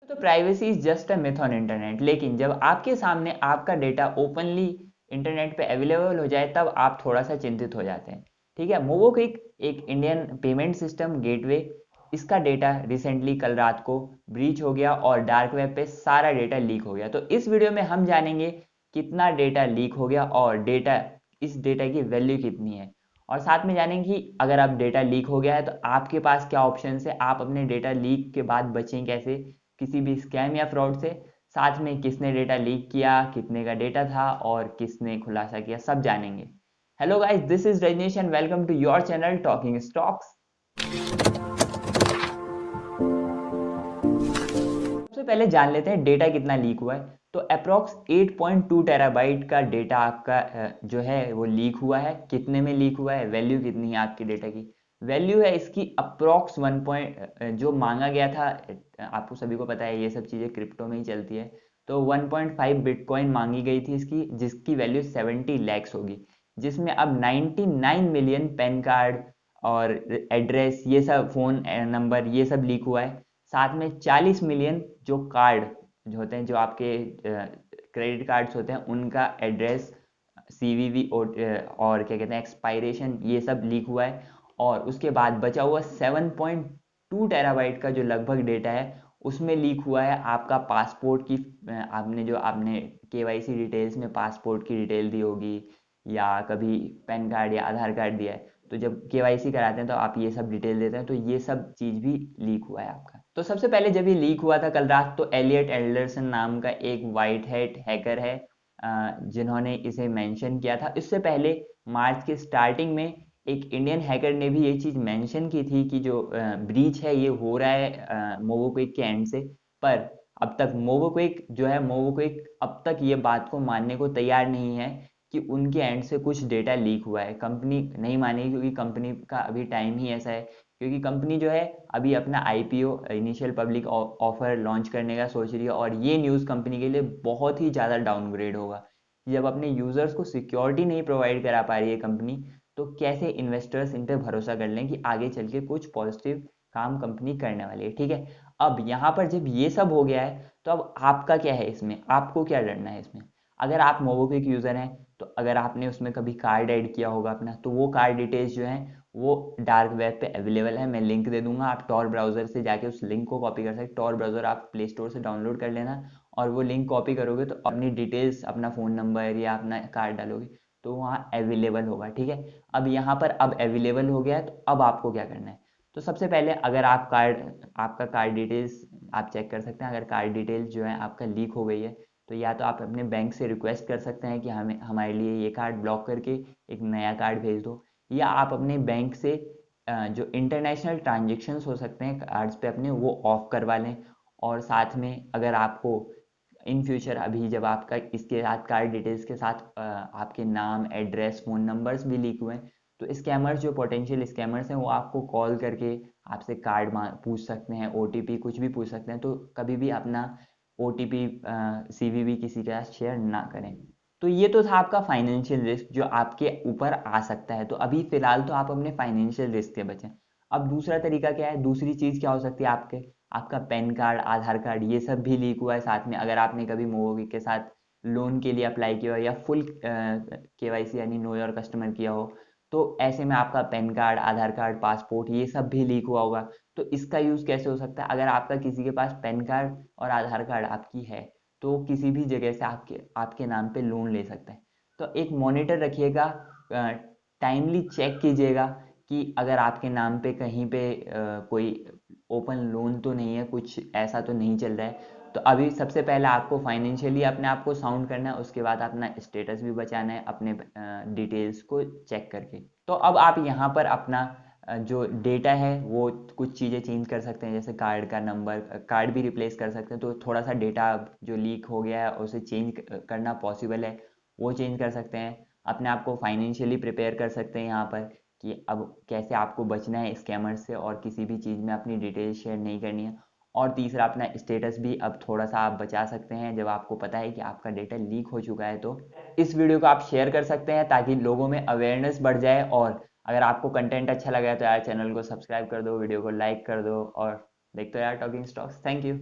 तो privacy is just a myth on internet, लेकिन जब आपके सामने आपका डेटा ओपनली इंटरनेट पे अवेलेबल हो जाए तब आप थोड़ा सा चिंतित हो जाते हैं। ठीक है, मोबोक्विक एक इंडियन पेमेंट सिस्टम गेटवे, इसका डेटा रिसेंटली कल रात को ब्रीच हो गया और डार्क वेब पे सारा डेटा लीक हो गया। तो इस वीडियो में हम जानेंगे कितना डेटा लीक हो गया और इस डेटा की वैल्यू कितनी है, और साथ में जानेंगे कि अगर आप डेटा लीक हो गया है तो आपके पास क्या ऑप्शन है, आप अपने डेटा लीक के बाद बचें कैसे किसी भी स्कैम या फ्रॉड से। साथ में किसने डेटा लीक किया, कितने का डेटा था और किसने खुलासा किया, सब जानेंगे। Hello guys, this is Rajneesh and welcome to your channel talking stocks. सबसे पहले जान लेते हैं डेटा कितना लीक हुआ है। तो अप्रोक्स 8.2 टेराबाइट का डेटा आपका जो है वो लीक हुआ है। कितने में लीक हुआ है, वैल्यू कितनी है आपके डेटा की, वैल्यू है इसकी अप्रोक्स 1 पॉइंट, जो मांगा गया था, आपको सभी को पता है ये सब चीज़ें क्रिप्टो में ही चलती है। तो 1.5 बिटकॉइन मांगी गई थी इसकी, जिसकी वैल्यू 70 लैक्स होगी, जिसमें अब 99 मिलियन पैन कार्ड और एड्रेस, ये सब फ़ोन नंबर, ये सब लीक हुआ है। साथ में 40 मिलियन जो कार्ड जो होते हैं, जो आपके क्रेडिट कार्ड्स होते हैं, उनका एड्रेस, सीवीवी और क्या कहते हैं एक्सपायरेशन, ये सब लीक हुआ है। और उसके बाद बचा हुआ 7.2 टेराबाइट का जो लगभग डेटा है, उसमें लीक हुआ है आपका पासपोर्ट की, आपने केवाईसी डिटेल्स में पासपोर्ट की डिटेल दी होगी, या कभी पैन कार्ड या आधार कार्ड दिया है, तो जब केवाईसी कराते हैं तो आप ये सब डिटेल देते हैं, तो ये सब चीज़ भी लीक हुआ है आपका। तो सबसे पहले जब ये लीक हुआ था कल रात, तो एलियट एल्डरसन नाम का एक वाइट हैट हैकर है, जिन्होंने इसे मेंशन किया था। इससे पहले मार्च के स्टार्टिंग में एक इंडियन हैकर ने भी ये चीज़ मेंशन की थी कि जो ब्रीच है ये हो रहा है मोबोक्विक के एंड से। पर अब तक मोबोक्विक अब तक ये बात को मानने को तैयार नहीं है कि उनके एंड से कुछ डेटा लीक हुआ है। कंपनी नहीं मानेगी, क्योंकि कंपनी का अभी टाइम ही ऐसा है, क्योंकि कंपनी जो है अभी अपना IPO, initial public offer launch करने का सोच रही है, और ये न्यूज़ कंपनी के लिए बहुत ही ज़्यादा डाउनग्रेड होगा। जब अपने यूज़र्स को सिक्योरिटी नहीं प्रोवाइड करा पा रही है कंपनी, तो कैसे इन्वेस्टर्स इन पे भरोसा कर लें कि आगे चल के कुछ पॉजिटिव काम कंपनी करने वाली है। ठीक है, अब यहाँ पर जब ये सब हो गया है, तो अब आपका क्या है इसमें, आपको क्या डरना है इसमें। अगर आप मोबोक्विक यूज़र हैं, तो अगर आपने उसमें कभी कार्ड ऐड किया होगा अपना, तो वो कार्ड डिटेल्स जो हैं वो डार्क वेब पे अवेलेबल है। मैं लिंक दे दूंगा, आप टॉर ब्राउज़र से जाके उस लिंक को कॉपी कर सकते। टॉर ब्राउज़र आप प्ले स्टोर से डाउनलोड कर लेना, और वो लिंक कॉपी करोगे तो अपनी डिटेल्स, अपना फ़ोन नंबर या अपना कार्ड डालोगे तो वहाँ अवेलेबल होगा। ठीक है, अब यहाँ पर अब अवेलेबल हो गया है, तो अब आपको क्या करना है। तो सबसे पहले अगर आपका कार्ड डिटेल्स आप चेक कर सकते हैं। अगर कार्ड डिटेल्स जो है आपका लीक हो गई है, तो या तो आप अपने बैंक से रिक्वेस्ट कर सकते हैं कि हमें हमारे लिए ये कार्ड ब्लॉक करके एक नया कार्ड भेज दो, या आप अपने बैंक से जो इंटरनेशनल ट्रांजेक्शन्स हो सकते हैं कार्ड्स पे अपने, वो ऑफ करवा लें। और साथ में अगर आपको इन फ्यूचर, अभी जब आपका इसके साथ कार्ड डिटेल्स के साथ आपके नाम, एड्रेस, फ़ोन नंबर्स भी लीक हुए हैं, तो स्कैमर्स, जो पोटेंशियल स्कैमर्स हैं, वो आपको कॉल करके आपसे कार्ड पूछ सकते हैं, ओटीपी कुछ भी पूछ सकते हैं। तो कभी भी अपना ओटीपी, सीवीवी किसी के साथ शेयर ना करें। तो ये तो था आपका फाइनेंशियल रिस्क जो आपके ऊपर आ सकता है। तो अभी फिलहाल तो आप अपने फाइनेंशियल रिस्क से बचें। अब दूसरा तरीका क्या है, दूसरी चीज़ क्या हो सकती है, आपका पैन कार्ड, आधार कार्ड, ये सब भी लीक हुआ है। साथ में अगर आपने कभी मोबोक्विक के साथ लोन के लिए अप्लाई किया हो, या फुल केवाईसी यानी नो योर कस्टमर किया हो, तो ऐसे में आपका पैन कार्ड, आधार कार्ड, पासपोर्ट, ये सब भी लीक हुआ होगा। तो इसका यूज़ कैसे हो सकता है, अगर आपका किसी के पास पैन कार्ड और आधार कार्ड आपकी है, तो किसी भी जगह से आपके आपके नाम पे लोन ले सकते हैं। तो एक मॉनिटर रखिएगा, टाइमली चेक कीजिएगा कि अगर आपके नाम पे कहीं पे कोई ओपन लोन तो नहीं है, कुछ ऐसा तो नहीं चल रहा है। तो अभी सबसे पहले आपको फाइनेंशियली अपने आप को साउंड करना है, उसके बाद अपना स्टेटस भी बचाना है अपने डिटेल्स को चेक करके। तो अब आप यहाँ पर अपना जो डेटा है वो कुछ चीज़ें चेंज कर सकते हैं, जैसे कार्ड का नंबर, कार्ड भी रिप्लेस कर सकते हैं। तो थोड़ा सा डेटा जो लीक हो गया है उसे चेंज करना पॉसिबल है, वो चेंज कर सकते हैं। अपने आप को फाइनेंशियली प्रिपेयर कर सकते हैं यहाँ पर, कि अब कैसे आपको बचना है स्कैमर से, और किसी भी चीज़ में अपनी डिटेल शेयर नहीं करनी है। और तीसरा, अपना स्टेटस भी अब थोड़ा सा आप बचा सकते हैं जब आपको पता है कि आपका डेटा लीक हो चुका है। तो इस वीडियो को आप शेयर कर सकते हैं ताकि लोगों में अवेयरनेस बढ़ जाए। और अगर आपको कंटेंट अच्छा लगा है तो यार चैनल को सब्सक्राइब कर दो, वीडियो को लाइक कर दो, और देखते हो यार टॉकिंग स्टॉक्स। Thank you.